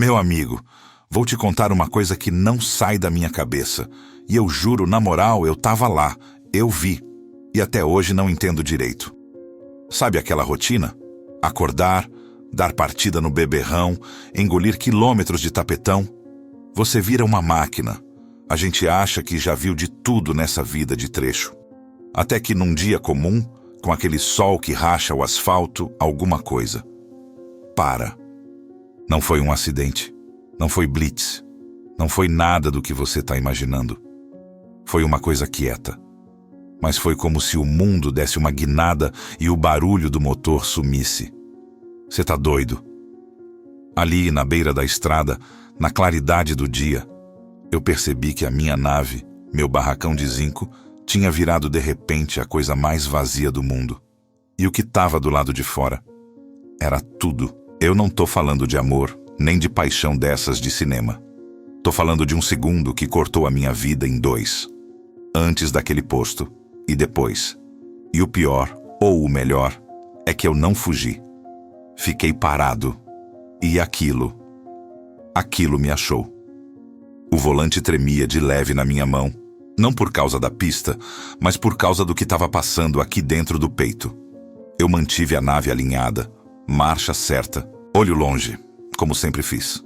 Meu amigo, vou te contar uma coisa que não sai da minha cabeça. E eu juro, na moral, eu tava lá, eu vi. E até hoje não entendo direito. Sabe aquela rotina? Acordar, dar partida no beberrão, engolir quilômetros de tapetão. Você vira uma máquina. A gente acha que já viu de tudo nessa vida de trecho. Até que num dia comum, com aquele sol que racha o asfalto, alguma coisa para. Não foi um acidente, não foi blitz, não foi nada do que você está imaginando. Foi uma coisa quieta. Mas foi como se o mundo desse uma guinada e o barulho do motor sumisse. Você tá doido? Ali, na beira da estrada, na claridade do dia, eu percebi que a minha nave, meu barracão de zinco, tinha virado de repente a coisa mais vazia do mundo. E o que estava do lado de fora era tudo. Eu não tô falando de amor, nem de paixão dessas de cinema. Tô falando de um segundo que cortou a minha vida em dois. Antes daquele posto e depois. E o pior, ou o melhor, é que eu não fugi. Fiquei parado. E aquilo me achou. O volante tremia de leve na minha mão, não por causa da pista, mas por causa do que estava passando aqui dentro do peito. Eu mantive a nave alinhada, marcha certa, olho longe, como sempre fiz.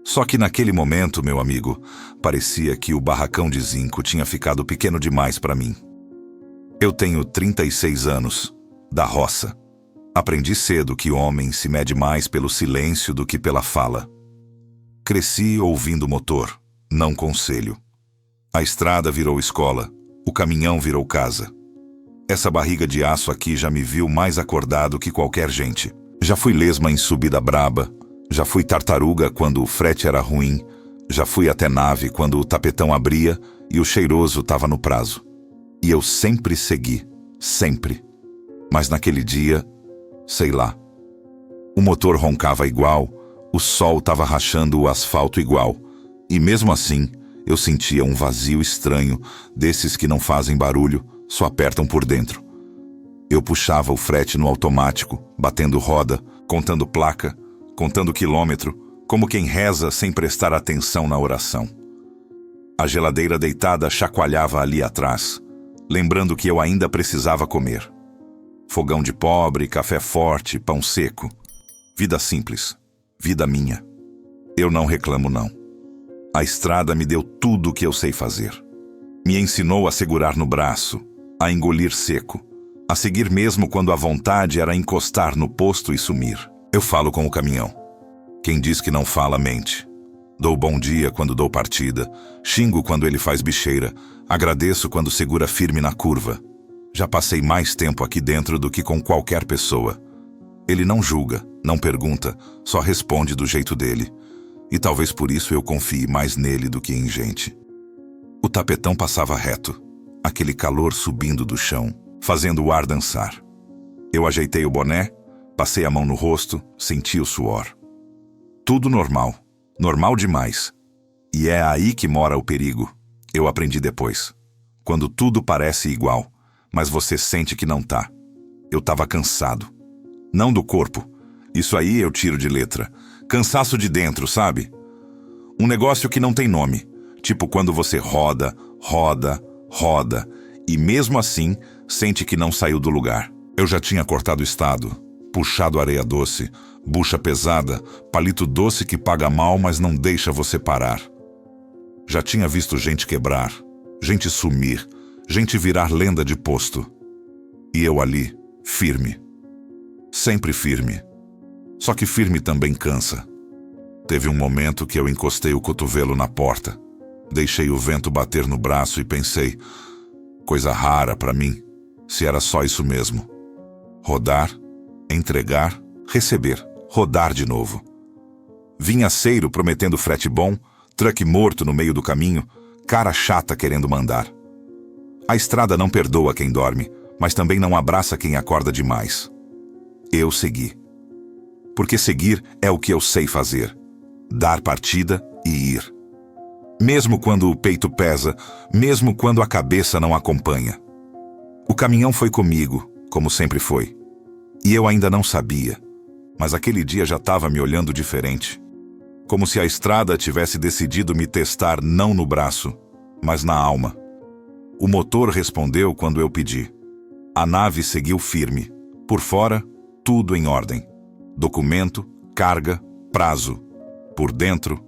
Só que naquele momento, meu amigo, parecia que o barracão de zinco tinha ficado pequeno demais para mim. Eu tenho 36 anos, da roça. Aprendi cedo que homem se mede mais pelo silêncio do que pela fala. Cresci ouvindo motor, não conselho. A estrada virou escola, o caminhão virou casa. Essa barriga de aço aqui já me viu mais acordado que qualquer gente. Já fui lesma em subida braba, já fui tartaruga quando o frete era ruim, já fui até nave quando o tapetão abria e o cheiroso estava no prazo. E eu sempre segui, sempre. Mas naquele dia, sei lá. O motor roncava igual, o sol estava rachando o asfalto igual, e mesmo assim, eu sentia um vazio estranho, desses que não fazem barulho, só apertam por dentro. Eu puxava o frete no automático, batendo roda, contando placa, contando quilômetro, como quem reza sem prestar atenção na oração. A geladeira deitada chacoalhava ali atrás, lembrando que eu ainda precisava comer. Fogão de pobre, café forte, pão seco. Vida simples, vida minha. Eu não reclamo não. A estrada me deu tudo o que eu sei fazer. Me ensinou a segurar no braço, a engolir seco, a seguir mesmo quando a vontade era encostar no posto e sumir. Eu falo com o caminhão. Quem diz que não fala, mente. Dou bom dia quando dou partida, xingo quando ele faz bicheira, agradeço quando segura firme na curva. Já passei mais tempo aqui dentro do que com qualquer pessoa. Ele não julga, não pergunta, só responde do jeito dele. E talvez por isso eu confie mais nele do que em gente. O tapetão passava reto, aquele calor subindo do chão, fazendo o ar dançar. Eu ajeitei o boné, passei a mão no rosto, senti o suor. Tudo normal, normal demais. E é aí que mora o perigo. Eu aprendi depois. Quando tudo parece igual, mas você sente que não tá. Eu tava cansado. Não do corpo. Isso aí eu tiro de letra. Cansaço de dentro, sabe? Um negócio que não tem nome. Tipo quando você roda, roda, roda, e mesmo assim sente que não saiu do lugar. Eu já tinha cortado estado, puxado areia doce, bucha pesada, palito doce que paga mal, mas não deixa você parar. Já tinha visto gente quebrar, gente sumir, gente virar lenda de posto. E eu ali, firme. Sempre firme. Só que firme também cansa. Teve um momento que eu encostei o cotovelo na porta. Deixei o vento bater no braço e pensei, coisa rara pra mim, se era só isso mesmo. Rodar, entregar, receber, rodar de novo. Vinhaceiro prometendo frete bom, truck morto no meio do caminho, cara chata querendo mandar. A estrada não perdoa quem dorme, mas também não abraça quem acorda demais. Eu segui. Porque seguir é o que eu sei fazer. Dar partida e ir. Mesmo quando o peito pesa, mesmo quando a cabeça não acompanha. O caminhão foi comigo, como sempre foi. E eu ainda não sabia, mas aquele dia já estava me olhando diferente. como se a estrada tivesse decidido me testar não no braço, mas na alma. O motor respondeu quando eu pedi. A nave seguiu firme. Por fora, tudo em ordem. Documento, carga, prazo. Por dentro,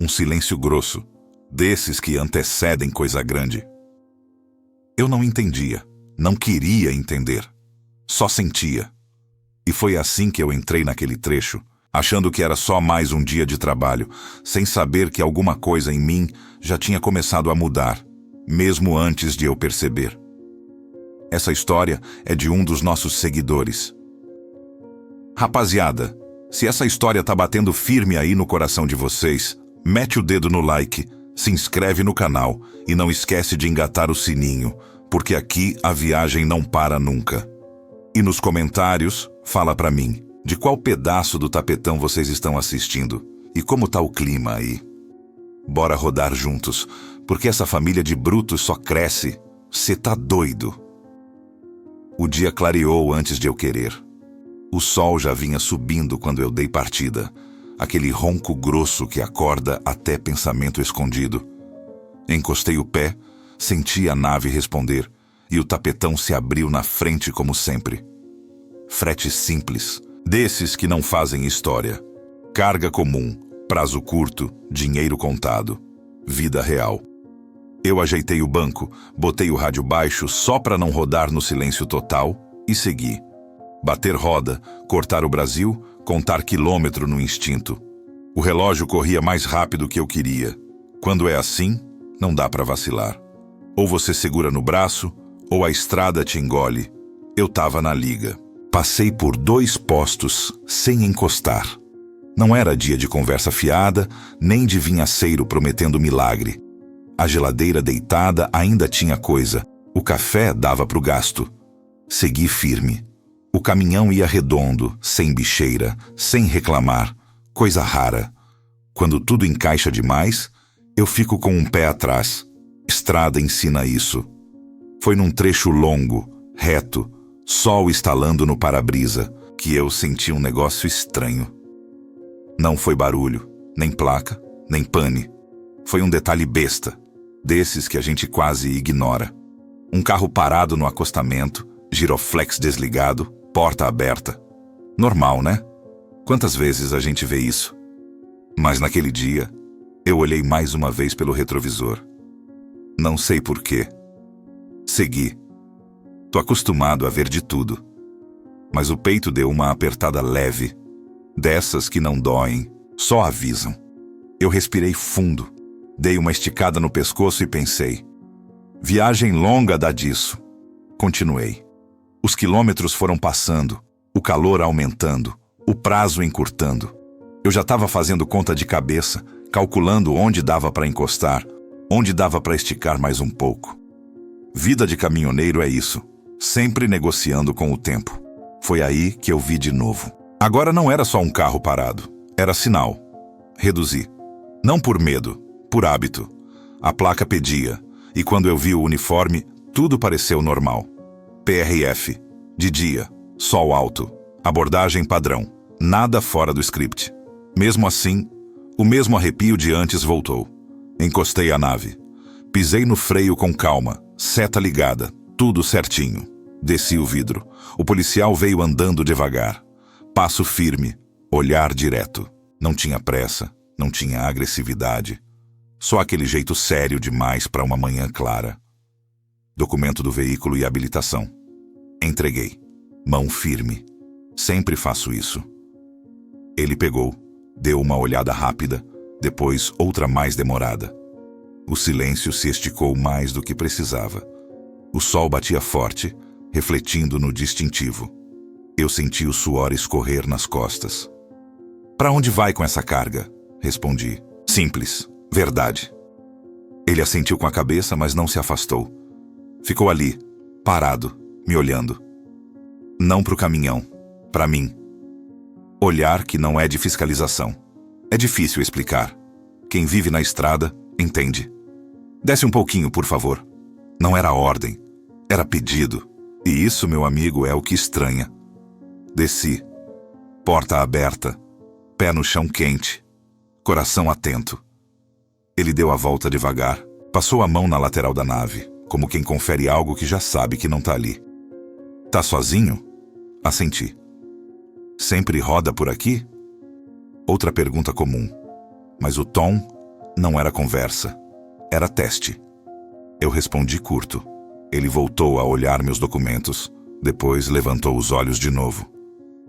um silêncio grosso, desses que antecedem coisa grande. Eu não entendia, não queria entender. Só sentia. E foi assim que eu entrei naquele trecho, achando que era só mais um dia de trabalho, sem saber que alguma coisa em mim já tinha começado a mudar, mesmo antes de eu perceber. Essa história é de um dos nossos seguidores. Rapaziada, se essa história tá batendo firme aí no coração de vocês, mete o dedo no like, se inscreve no canal e não esquece de engatar o sininho, porque aqui a viagem não para nunca. E nos comentários, fala pra mim, de qual pedaço do tapetão vocês estão assistindo e como tá o clima aí. Bora rodar juntos, porque essa família de brutos só cresce. Cê tá doido. O dia clareou antes de eu querer. O sol já vinha subindo quando eu dei partida, aquele ronco grosso que acorda até pensamento escondido. Encostei o pé, senti a nave responder, e o tapetão se abriu na frente como sempre. Frete simples, desses que não fazem história. Carga comum, prazo curto, dinheiro contado. Vida real. Eu ajeitei o banco, botei o rádio baixo só para não rodar no silêncio total e segui. Bater roda, cortar o Brasil, contar quilômetro no instinto. O relógio corria mais rápido que eu queria. Quando é assim, não dá para vacilar. Ou você segura no braço, ou a estrada te engole. Eu tava na liga. Passei por 2 postos sem encostar. Não era dia de conversa fiada, nem de vinhaceiro prometendo milagre. A geladeira deitada ainda tinha coisa. O café dava pro gasto. Segui firme. O caminhão ia redondo, sem bicheira, sem reclamar. Coisa rara. Quando tudo encaixa demais, eu fico com um pé atrás. Estrada ensina isso. Foi num trecho longo, reto, sol estalando no para-brisa, que eu senti um negócio estranho. Não foi barulho, nem placa, nem pane. Foi um detalhe besta, desses que a gente quase ignora. Um carro parado no acostamento, giroflex desligado, porta aberta. Normal, né? Quantas vezes a gente vê isso? Mas naquele dia, eu olhei mais uma vez pelo retrovisor. Não sei porquê. Segui. Tô acostumado a ver de tudo. Mas o peito deu uma apertada leve, dessas que não doem, só avisam. Eu respirei fundo, dei uma esticada no pescoço e pensei. Viagem longa dá disso. Continuei. Os quilômetros foram passando, o calor aumentando, o prazo encurtando. Eu já estava fazendo conta de cabeça, calculando onde dava para encostar, onde dava para esticar mais um pouco. Vida de caminhoneiro é isso, sempre negociando com o tempo. Foi aí que eu vi de novo. Agora não era só um carro parado, era sinal. Reduzi. Não por medo, por hábito. A placa pedia, e quando eu vi o uniforme, tudo pareceu normal. PRF, de dia, sol alto, abordagem padrão, nada fora do script. Mesmo assim, o mesmo arrepio de antes voltou. Encostei a nave. Pisei no freio com calma, seta ligada, tudo certinho. Desci o vidro. O policial veio andando devagar. Passo firme, olhar direto. Não tinha pressa, não tinha agressividade. Só aquele jeito sério demais para uma manhã clara. Documento do veículo e habilitação. Entreguei. Mão firme. Sempre faço isso. Ele pegou, deu uma olhada rápida, depois outra mais demorada. O silêncio se esticou mais do que precisava. O sol batia forte, refletindo no distintivo. Eu senti o suor escorrer nas costas. "Para onde vai com essa carga?" Respondi. "Simples, verdade." Ele assentiu com a cabeça, mas não se afastou. Ficou ali, parado, me olhando. Não pro caminhão, pra mim. Olhar que não é de fiscalização. É difícil explicar. Quem vive na estrada, entende. "Desce um pouquinho, por favor." Não era ordem, era pedido. E isso, meu amigo, é o que estranha. Desci. Porta aberta, pé no chão quente. coração atento. Ele deu a volta devagar, passou a mão na lateral da nave, como quem confere algo que já sabe que não tá ali. Tá sozinho? Assenti. Sempre roda por aqui? Outra pergunta comum, mas o tom não era conversa, era teste. Eu respondi curto. Ele voltou a olhar meus documentos, depois levantou os olhos de novo.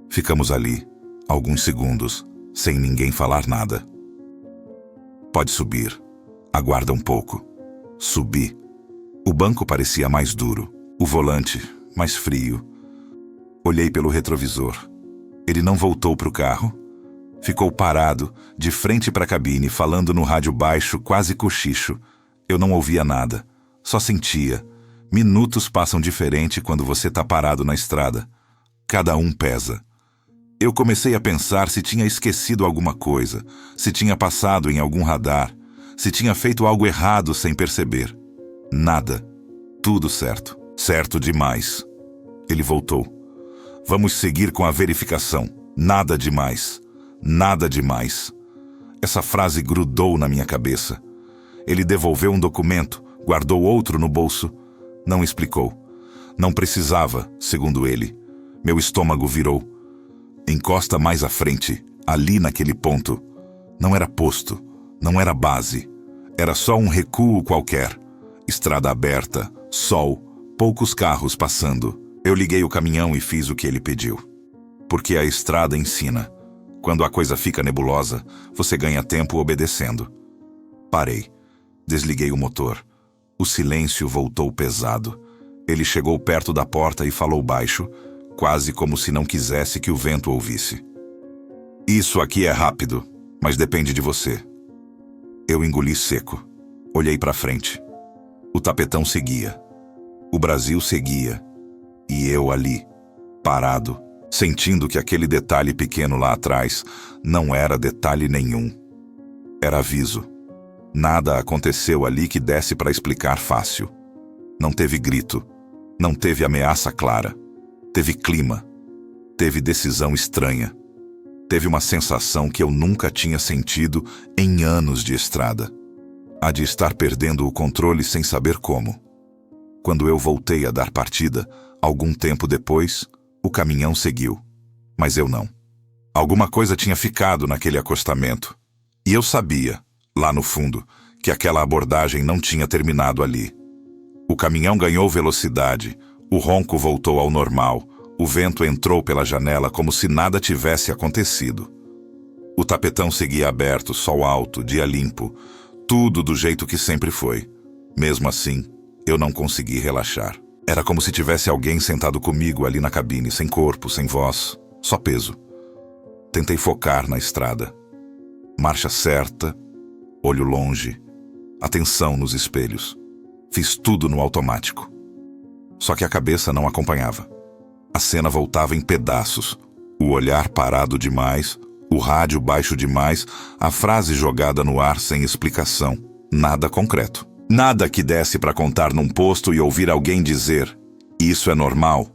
Ficamos ali, alguns segundos, sem ninguém falar nada. Pode subir. Aguarda um pouco. Subi. O banco parecia mais duro, o volante mais frio. Olhei pelo retrovisor. Ele não voltou para o carro. Ficou parado, de frente para a cabine, falando no rádio baixo, quase cochicho. Eu não ouvia nada, só sentia. Minutos passam diferente quando você está parado na estrada. Cada um pesa. Eu comecei a pensar se tinha esquecido alguma coisa, se tinha passado em algum radar, se tinha feito algo errado sem perceber. Nada. Tudo certo. Certo demais. Ele voltou. Vamos seguir com a verificação. Nada demais. Nada demais. Essa frase grudou na minha cabeça. Ele devolveu um documento, guardou outro no bolso. Não explicou. Não precisava, segundo ele. Meu estômago virou. Encosta mais à frente, ali naquele ponto. Não era posto, não era base. Era só um recuo qualquer. Estrada aberta, sol, poucos carros passando. Eu liguei o caminhão e fiz o que ele pediu. Porque a estrada ensina. Quando a coisa fica nebulosa, você ganha tempo obedecendo. Parei. Desliguei o motor. O silêncio voltou pesado. Ele chegou perto da porta e falou baixo, quase como se não quisesse que o vento ouvisse. Isso aqui é rápido, mas depende de você. Eu engoli seco. Olhei para frente. O tapetão seguia. O Brasil seguia. E eu ali, parado, sentindo que aquele detalhe pequeno lá atrás não era detalhe nenhum. Era aviso. Nada aconteceu ali que desse para explicar fácil. Não teve grito. Não teve ameaça clara. Teve clima. Teve decisão estranha. Teve uma sensação que eu nunca tinha sentido em anos de estrada. A de estar perdendo o controle sem saber como. Quando eu voltei a dar partida, algum tempo depois, o caminhão seguiu. Mas eu não. Alguma coisa tinha ficado naquele acostamento. E eu sabia, lá no fundo, que aquela abordagem não tinha terminado ali. O caminhão ganhou velocidade, o ronco voltou ao normal, o vento entrou pela janela como se nada tivesse acontecido. O tapetão seguia aberto, sol alto, dia limpo, tudo do jeito que sempre foi. Mesmo assim, eu não consegui relaxar. Era como se tivesse alguém sentado comigo ali na cabine, sem corpo, sem voz, só peso. Tentei focar na estrada. Marcha certa, olho longe, atenção nos espelhos. Fiz tudo no automático. Só que a cabeça não acompanhava. A cena voltava em pedaços. O olhar parado demais, o rádio baixo demais, a frase jogada no ar sem explicação. Nada concreto. Nada que desse para contar num posto e ouvir alguém dizer: isso é normal.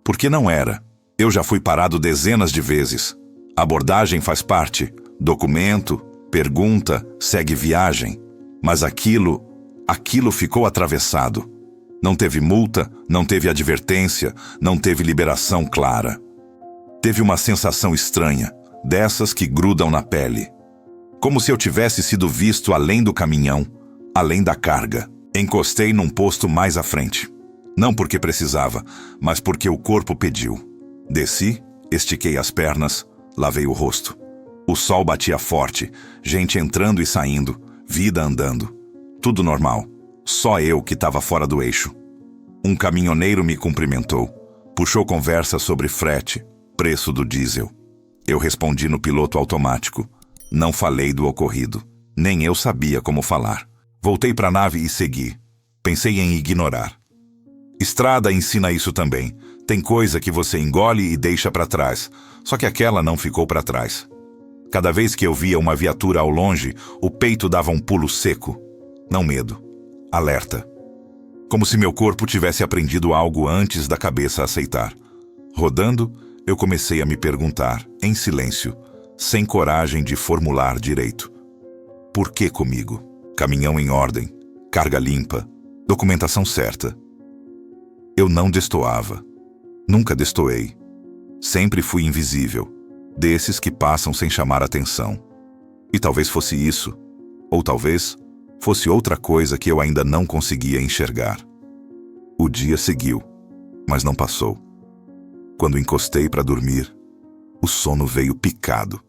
Porque não era. Eu já fui parado dezenas de vezes. Abordagem faz parte. Documento, pergunta, segue viagem. Mas aquilo ficou atravessado. Não teve multa, não teve advertência, não teve liberação clara. Teve uma sensação estranha, dessas que grudam na pele. Como se eu tivesse sido visto além do caminhão, além da carga. Encostei num posto mais à frente. Não porque precisava, mas porque o corpo pediu. Desci, estiquei as pernas, lavei o rosto. O sol batia forte, gente entrando e saindo, vida andando. Tudo normal. Só eu que estava fora do eixo. Um caminhoneiro me cumprimentou. Puxou conversa sobre frete, preço do diesel. Eu respondi no piloto automático. Não falei do ocorrido. Nem eu sabia como falar. Voltei para a nave e segui. Pensei em ignorar. Estrada ensina isso também. Tem coisa que você engole e deixa para trás. Só que aquela não ficou para trás. Cada vez que eu via uma viatura ao longe, o peito dava um pulo seco. Não medo. Alerta. Como se meu corpo tivesse aprendido algo antes da cabeça aceitar. Rodando, eu comecei a me perguntar, em silêncio, sem coragem de formular direito. Por que comigo? Caminhão em ordem, carga limpa, documentação certa. Eu não destoava. Nunca destoei. Sempre fui invisível, desses que passam sem chamar atenção. E talvez fosse isso, ou talvez fosse outra coisa que eu ainda não conseguia enxergar. O dia seguiu, mas não passou. Quando encostei para dormir, o sono veio picado.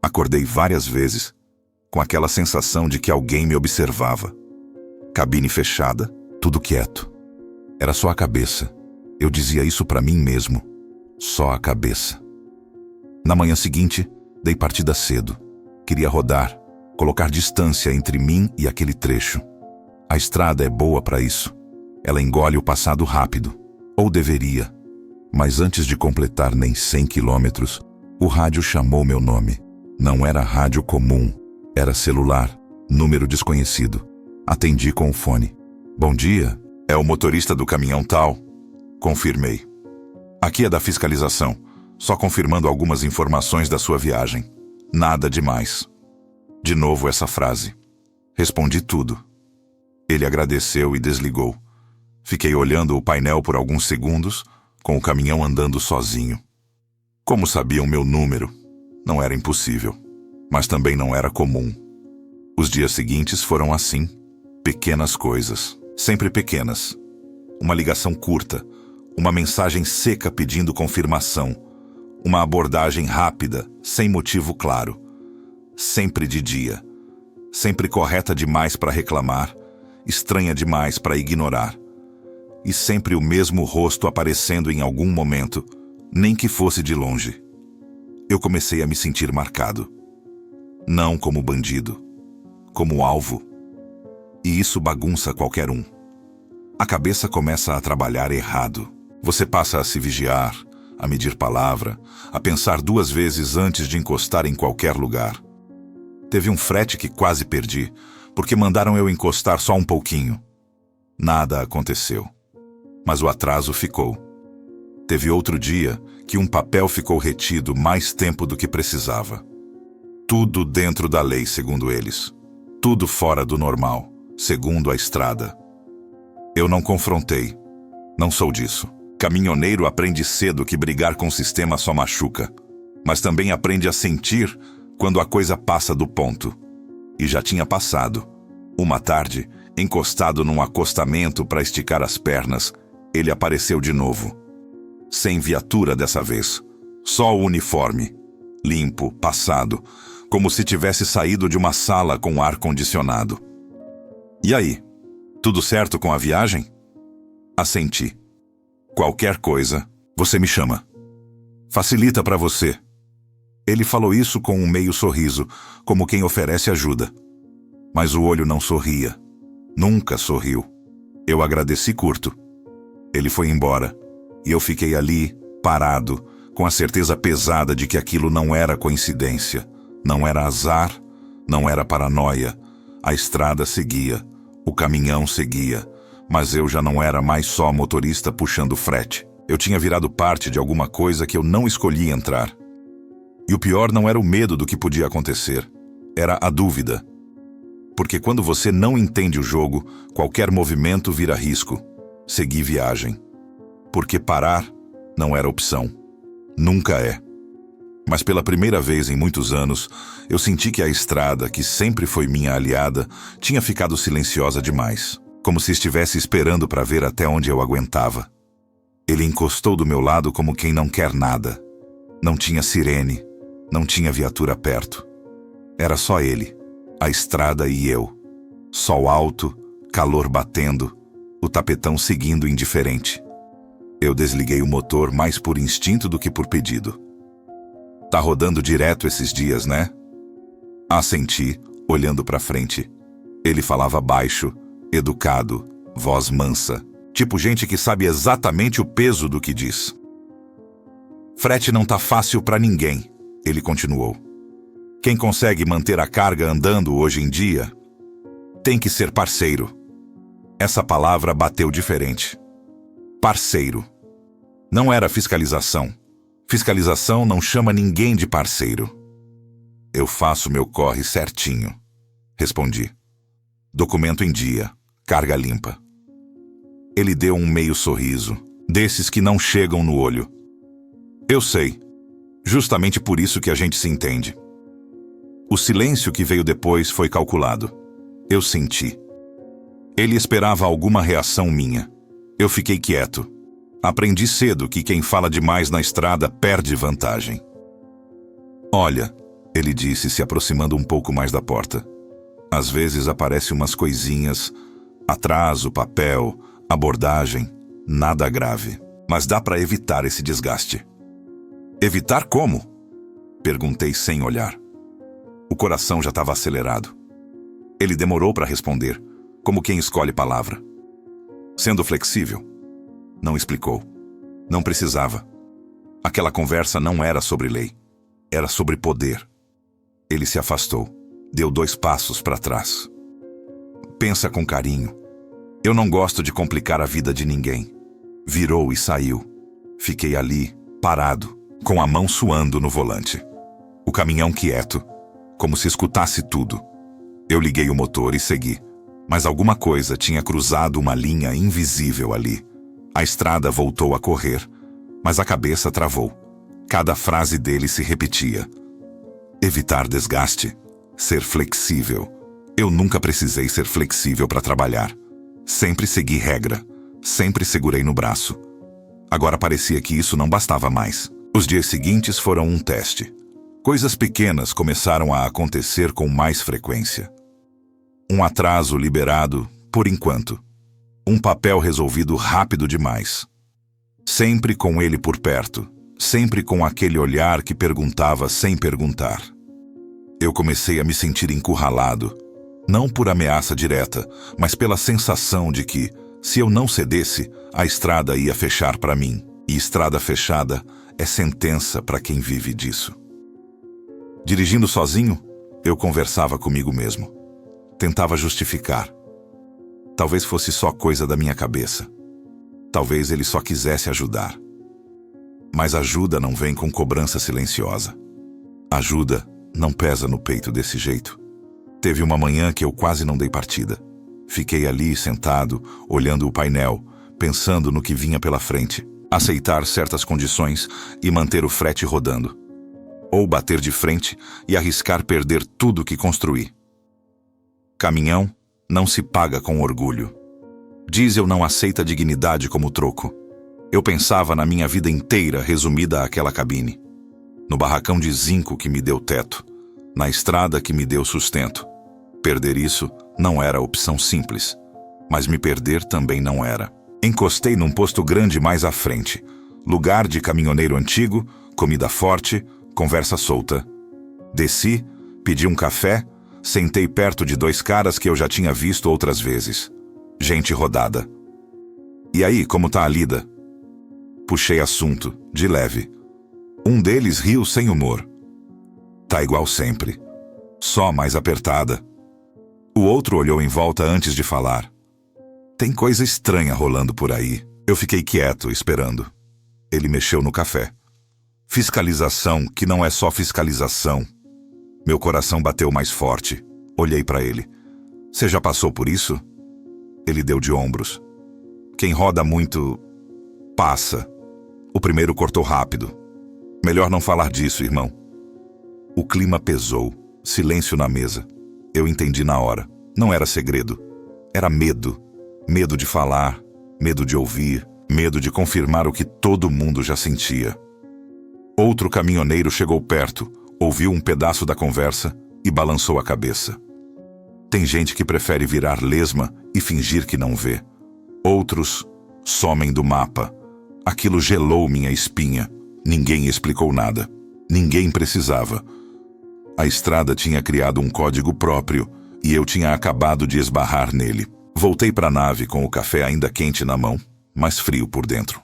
Acordei várias vezes, com aquela sensação de que alguém me observava. Cabine fechada, tudo quieto. Era só a cabeça. Eu dizia isso para mim mesmo. Só a cabeça. Na manhã seguinte, dei partida cedo. Queria rodar, colocar distância entre mim e aquele trecho. A estrada é boa para isso. Ela engole o passado rápido. Ou deveria. Mas antes de completar nem 100 quilômetros, o rádio chamou meu nome. Não era rádio comum. Era celular. Número desconhecido. Atendi com o fone. Bom dia. É o motorista do caminhão tal? Confirmei. Aqui é da fiscalização. Só confirmando algumas informações da sua viagem. Nada demais. De novo essa frase. Respondi tudo. Ele agradeceu e desligou. Fiquei olhando o painel por alguns segundos, com o caminhão andando sozinho. Como sabia o meu número? Não era impossível. Mas também não era comum. Os dias seguintes foram assim. Pequenas coisas. Sempre pequenas. Uma ligação curta. Uma mensagem seca pedindo confirmação. Uma abordagem rápida, sem motivo claro. Sempre de dia. Sempre correta demais para reclamar. Estranha demais para ignorar. E sempre o mesmo rosto aparecendo em algum momento, nem que fosse de longe. Eu comecei a me sentir marcado. Não como bandido, como alvo. E isso bagunça qualquer um. A cabeça começa a trabalhar errado. Você passa a se vigiar, a medir palavra, a pensar 2 vezes antes de encostar em qualquer lugar. Teve um frete que quase perdi, porque mandaram eu encostar só um pouquinho. Nada aconteceu. Mas o atraso ficou. Teve outro dia que um papel ficou retido mais tempo do que precisava. Tudo dentro da lei, segundo eles. Tudo fora do normal, segundo a estrada. Eu não confrontei. Não sou disso. Caminhoneiro aprende cedo que brigar com o sistema só machuca. Mas também aprende a sentir quando a coisa passa do ponto. E já tinha passado. Uma tarde, encostado num acostamento para esticar as pernas, ele apareceu de novo. Sem viatura dessa vez. Só o uniforme. Limpo, passado, como se tivesse saído de uma sala com ar-condicionado. E aí? Tudo certo com a viagem? Assenti. Qualquer coisa, você me chama. Facilita para você. Ele falou isso com um meio sorriso, como quem oferece ajuda. Mas o olho não sorria. Nunca sorriu. Eu agradeci curto. Ele foi embora. E eu fiquei ali, parado, com a certeza pesada de que aquilo não era coincidência, não era azar, não era paranoia. A estrada seguia, o caminhão seguia, mas eu já não era mais só motorista puxando frete. Eu tinha virado parte de alguma coisa que eu não escolhi entrar. E o pior não era o medo do que podia acontecer, era a dúvida. Porque quando você não entende o jogo, qualquer movimento vira risco. Segui viagem. Porque parar não era opção. Nunca é. Mas pela primeira vez em muitos anos, eu senti que a estrada, que sempre foi minha aliada, tinha ficado silenciosa demais. Como se estivesse esperando para ver até onde eu aguentava. Ele encostou do meu lado como quem não quer nada. Não tinha sirene, não tinha viatura perto. Era só ele, a estrada e eu. Sol alto, calor batendo, o tapetão seguindo indiferente. Eu desliguei o motor mais por instinto do que por pedido. Tá rodando direto esses dias, né? Assenti, olhando pra frente. Ele falava baixo, educado, voz mansa. Tipo gente que sabe exatamente o peso do que diz. Frete não tá fácil pra ninguém, ele continuou. Quem consegue manter a carga andando hoje em dia tem que ser parceiro. Essa palavra bateu diferente. Parceiro. Não era fiscalização. Fiscalização não chama ninguém de parceiro. Eu faço meu corre certinho, respondi. Documento em dia, carga limpa. Ele deu um meio sorriso, desses que não chegam no olho. Eu sei. Justamente por isso que a gente se entende. O silêncio que veio depois foi calculado. Eu senti. Ele esperava alguma reação minha. Eu fiquei quieto. Aprendi cedo que quem fala demais na estrada perde vantagem. Olha, ele disse, se aproximando um pouco mais da porta. Às vezes aparecem umas coisinhas, atraso, papel, abordagem, nada grave. Mas dá para evitar esse desgaste. Evitar como? Perguntei sem olhar. O coração já estava acelerado. Ele demorou para responder, como quem escolhe palavra. Sendo flexível. Não explicou. Não precisava. Aquela conversa não era sobre lei. Era sobre poder. Ele se afastou. Deu 2 passos para trás. Pensa com carinho. Eu não gosto de complicar a vida de ninguém. Virou e saiu. Fiquei ali, parado, com a mão suando no volante. O caminhão quieto, como se escutasse tudo. Eu liguei o motor e segui. Mas alguma coisa tinha cruzado uma linha invisível ali. A estrada voltou a correr, mas a cabeça travou. Cada frase dele se repetia. Evitar desgaste. Ser flexível. Eu nunca precisei ser flexível para trabalhar. Sempre segui regra. Sempre segurei no braço. Agora parecia que isso não bastava mais. Os dias seguintes foram um teste. Coisas pequenas começaram a acontecer com mais frequência. Um atraso liberado, por enquanto. Um papel resolvido rápido demais. Sempre com ele por perto. Sempre com aquele olhar que perguntava sem perguntar. Eu comecei a me sentir encurralado. Não por ameaça direta, mas pela sensação de que, se eu não cedesse, a estrada ia fechar para mim. E estrada fechada é sentença para quem vive disso. Dirigindo sozinho, eu conversava comigo mesmo. Tentava justificar. Talvez fosse só coisa da minha cabeça. Talvez ele só quisesse ajudar. Mas ajuda não vem com cobrança silenciosa. Ajuda não pesa no peito desse jeito. Teve uma manhã que eu quase não dei partida. Fiquei ali sentado, olhando o painel, pensando no que vinha pela frente. Aceitar certas condições e manter o frete rodando. Ou bater de frente e arriscar perder tudo que construí. Caminhão não se paga com orgulho. Diesel não aceita dignidade como troco. Eu pensava na minha vida inteira resumida àquela cabine. No barracão de zinco que me deu teto. Na estrada que me deu sustento. Perder isso não era opção simples. Mas me perder também não era. Encostei num posto grande mais à frente. Lugar de caminhoneiro antigo, comida forte, conversa solta. Desci, pedi um café, sentei perto de 2 caras que eu já tinha visto outras vezes. Gente rodada. E aí, como tá a lida? Puxei assunto, de leve. Um deles riu sem humor. Tá igual sempre. Só mais apertada. O outro olhou em volta antes de falar. Tem coisa estranha rolando por aí. Eu fiquei quieto, esperando. Ele mexeu no café. Fiscalização, que não é só fiscalização. Meu coração bateu mais forte. Olhei para ele. Você já passou por isso? Ele deu de ombros. Quem roda muito, passa. O primeiro cortou rápido. Melhor não falar disso, irmão. O clima pesou. Silêncio na mesa. Eu entendi na hora. Não era segredo. Era medo. Medo de falar, medo de ouvir, medo de confirmar o que todo mundo já sentia. Outro caminhoneiro chegou perto, ouviu um pedaço da conversa e balançou a cabeça. Tem gente que prefere virar lesma e fingir que não vê. Outros somem do mapa. Aquilo gelou minha espinha. Ninguém explicou nada. Ninguém precisava. A estrada tinha criado um código próprio e eu tinha acabado de esbarrar nele. Voltei para a nave com o café ainda quente na mão, mas frio por dentro.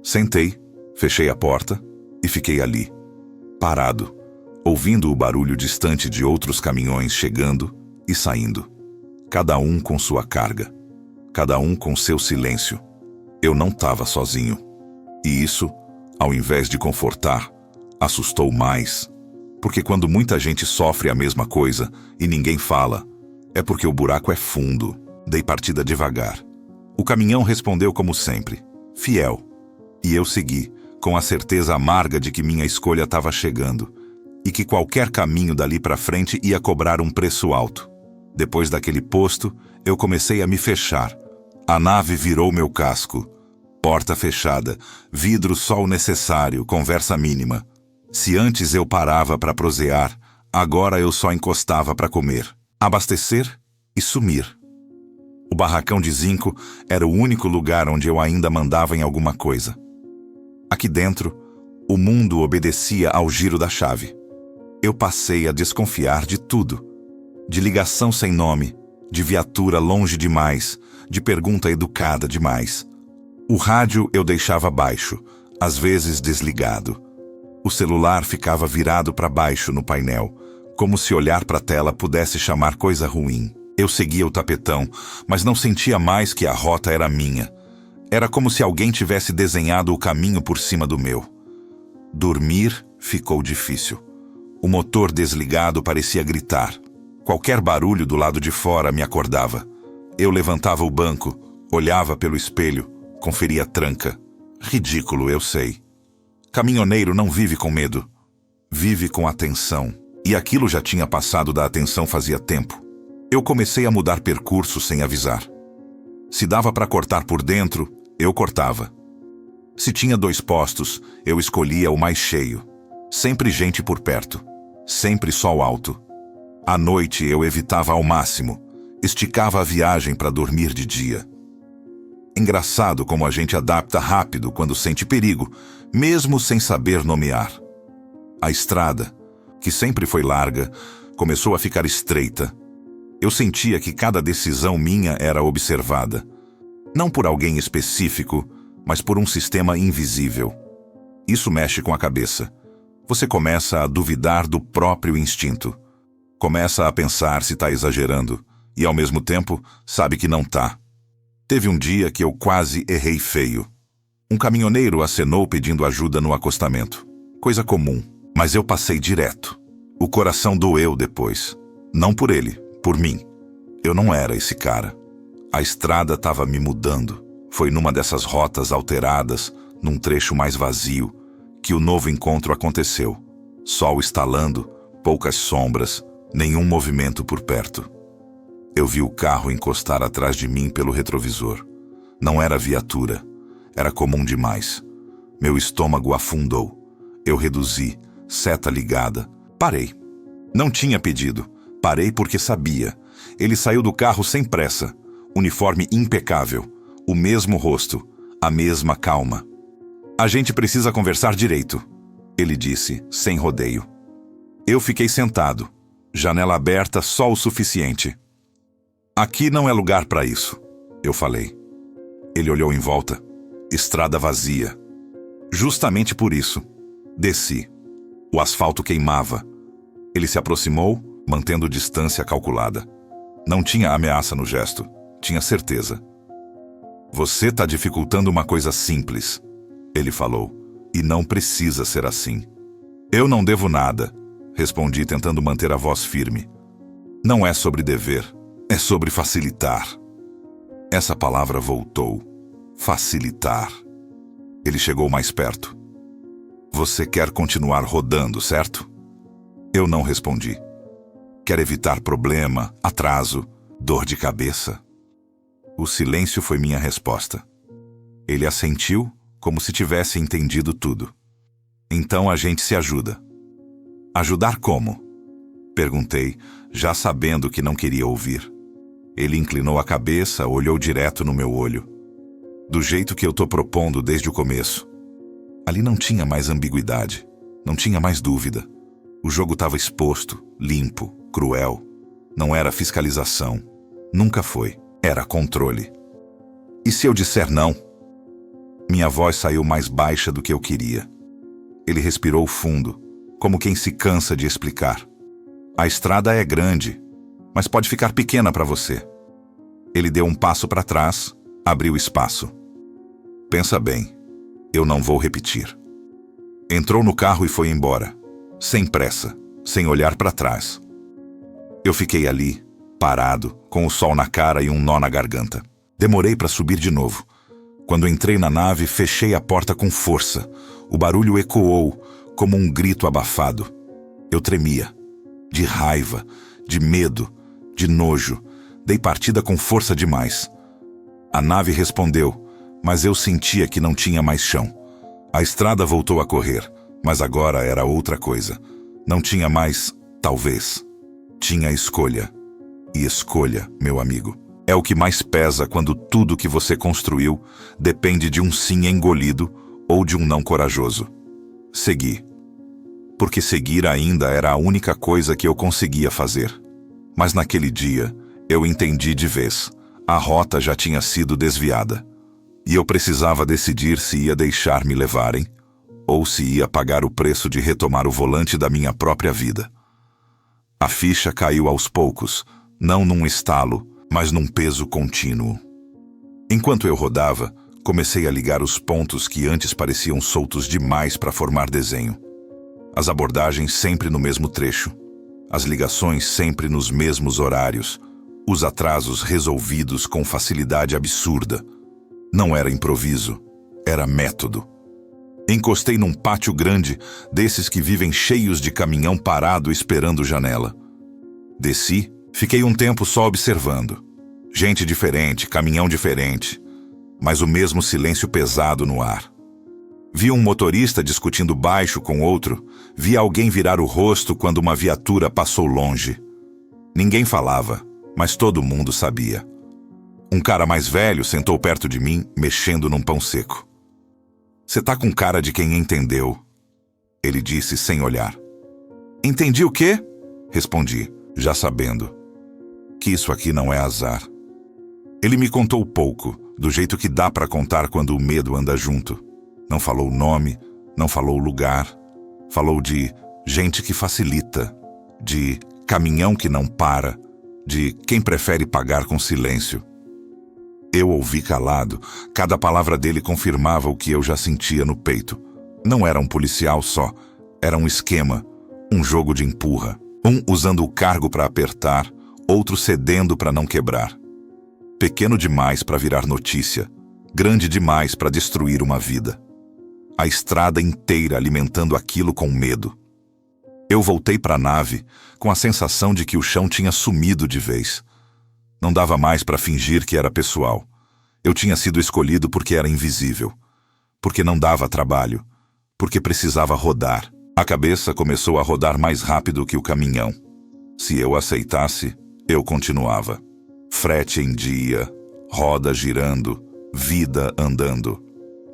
Sentei, fechei a porta e fiquei ali, parado, ouvindo o barulho distante de outros caminhões chegando e saindo. Cada um com sua carga, cada um com seu silêncio. Eu não estava sozinho. E isso, ao invés de confortar, assustou mais, Porque quando muita gente sofre a mesma coisa e ninguém fala, é porque o buraco é fundo. Dei partida devagar. O caminhão respondeu como sempre, fiel. E eu segui, com a certeza amarga de que minha escolha estava chegando e que qualquer caminho dali para frente ia cobrar um preço alto. Depois daquele posto, eu comecei a me fechar. A nave virou meu casco. Porta fechada, vidro só o necessário, conversa mínima. Se antes eu parava para prosear, agora eu só encostava para comer, abastecer e sumir. O barracão de zinco era o único lugar onde eu ainda mandava em alguma coisa. Aqui dentro, o mundo obedecia ao giro da chave. Eu passei a desconfiar de tudo. De ligação sem nome, de viatura longe demais, de pergunta educada demais. O rádio eu deixava baixo, às vezes desligado. O celular ficava virado para baixo no painel, como se olhar para a tela pudesse chamar coisa ruim. Eu seguia o tapetão, mas não sentia mais que a rota era minha. Era como se alguém tivesse desenhado o caminho por cima do meu. Dormir ficou difícil. O motor desligado parecia gritar. Qualquer barulho do lado de fora me acordava. Eu levantava o banco, olhava pelo espelho, conferia a tranca. Ridículo, eu sei. Caminhoneiro não vive com medo. Vive com atenção. E aquilo já tinha passado da atenção fazia tempo. Eu comecei a mudar percurso sem avisar. Se dava para cortar por dentro, eu cortava. Se tinha 2 postos, eu escolhia o mais cheio. Sempre gente por perto. Sempre sol alto. À noite eu evitava ao máximo. Esticava a viagem para dormir de dia. Engraçado como a gente adapta rápido quando sente perigo, mesmo sem saber nomear. A estrada, que sempre foi larga, começou a ficar estreita. Eu sentia que cada decisão minha era observada. Não por alguém específico, mas por um sistema invisível. Isso mexe com a cabeça. Você começa a duvidar do próprio instinto. Começa a pensar se está exagerando e, ao mesmo tempo, sabe que não tá. Teve um dia que eu quase errei feio. Um caminhoneiro acenou pedindo ajuda no acostamento. Coisa comum, mas eu passei direto. O coração doeu depois. Não por ele, por mim. Eu não era esse cara. A estrada estava me mudando. Foi numa dessas rotas alteradas, num trecho mais vazio, que o novo encontro aconteceu. Sol estalando, poucas sombras, nenhum movimento por perto. Eu vi o carro encostar atrás de mim pelo retrovisor. Não era viatura. Era comum demais. Meu estômago afundou. Eu reduzi, seta ligada. Parei. Não tinha pedido. Parei porque sabia. Ele saiu do carro sem pressa. Uniforme impecável. O mesmo rosto. A mesma calma. A gente precisa conversar direito, ele disse, sem rodeio. Eu fiquei sentado. Janela aberta só o suficiente. Aqui não é lugar para isso, eu falei. Ele olhou em volta. Estrada vazia. Justamente por isso. Desci. O asfalto queimava. Ele se aproximou, mantendo distância calculada. Não tinha ameaça no gesto. Tinha certeza. Você está dificultando uma coisa simples, ele falou. E não precisa ser assim. Eu não devo nada, respondi tentando manter a voz firme. Não é sobre dever, é sobre facilitar. Essa palavra voltou. Facilitar. Ele chegou mais perto. Você quer continuar rodando, certo? Eu não respondi. Quer evitar problema, atraso, dor de cabeça? O silêncio foi minha resposta. Ele assentiu, como se tivesse entendido tudo. Então a gente se ajuda. Ajudar como? Perguntei, já sabendo que não queria ouvir. Ele inclinou a cabeça, olhou direto no meu olho. Do jeito que eu tô propondo desde o começo. Ali não tinha mais ambiguidade, não tinha mais dúvida. O jogo estava exposto, limpo, cruel. Não era fiscalização. Nunca foi. Era controle. E se eu disser não? Minha voz saiu mais baixa do que eu queria. Ele respirou fundo, como quem se cansa de explicar. A estrada é grande, mas pode ficar pequena para você. Ele deu um passo para trás, abriu espaço. Pensa bem, eu não vou repetir. Entrou no carro e foi embora, sem pressa, sem olhar para trás. Eu fiquei ali, parado, com o sol na cara e um nó na garganta. Demorei para subir de novo. Quando entrei na nave, fechei a porta com força. O barulho ecoou, como um grito abafado. Eu tremia. De raiva, de medo, de nojo. Dei partida com força demais. A nave respondeu, mas eu sentia que não tinha mais chão. A estrada voltou a correr, mas agora era outra coisa. Não tinha mais, talvez. Tinha escolha. E escolha, meu amigo, é o que mais pesa quando tudo que você construiu depende de um sim engolido ou de um não corajoso. Segui. Porque seguir ainda era a única coisa que eu conseguia fazer. Mas naquele dia, eu entendi de vez. A rota já tinha sido desviada. E eu precisava decidir se ia deixar me levarem ou se ia pagar o preço de retomar o volante da minha própria vida. A ficha caiu aos poucos, não num estalo, mas num peso contínuo. Enquanto eu rodava, comecei a ligar os pontos que antes pareciam soltos demais para formar desenho. As abordagens sempre no mesmo trecho, as ligações sempre nos mesmos horários, os atrasos resolvidos com facilidade absurda. Não era improviso, era método. Encostei num pátio grande, desses que vivem cheios de caminhão parado esperando janela. Desci, fiquei um tempo só observando. Gente diferente, caminhão diferente, mas o mesmo silêncio pesado no ar. Vi um motorista discutindo baixo com outro, vi alguém virar o rosto quando uma viatura passou longe. Ninguém falava, mas todo mundo sabia. Um cara mais velho sentou perto de mim, mexendo num pão seco. "Você tá com cara de quem entendeu", ele disse sem olhar. "Entendi o quê?" Respondi, já sabendo que isso aqui não é azar. Ele me contou pouco, do jeito que dá pra contar quando o medo anda junto. Não falou o nome, não falou o lugar. Falou de gente que facilita, de caminhão que não para, de quem prefere pagar com silêncio. Eu ouvi calado, cada palavra dele confirmava o que eu já sentia no peito. Não era um policial só, era um esquema, um jogo de empurra. Um usando o cargo para apertar, outro cedendo para não quebrar. Pequeno demais para virar notícia, grande demais para destruir uma vida. A estrada inteira alimentando aquilo com medo. Eu voltei para a nave com a sensação de que o chão tinha sumido de vez. Não dava mais para fingir que era pessoal. Eu tinha sido escolhido porque era invisível, porque não dava trabalho, porque precisava rodar. A cabeça começou a rodar mais rápido que o caminhão. Se eu aceitasse, eu continuava. Frete em dia, roda girando, vida andando.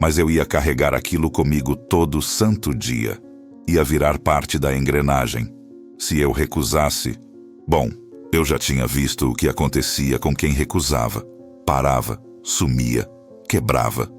Mas eu ia carregar aquilo comigo todo santo dia. Ia virar parte da engrenagem. Se eu recusasse, bom, eu já tinha visto o que acontecia com quem recusava. Parava, sumia, quebrava.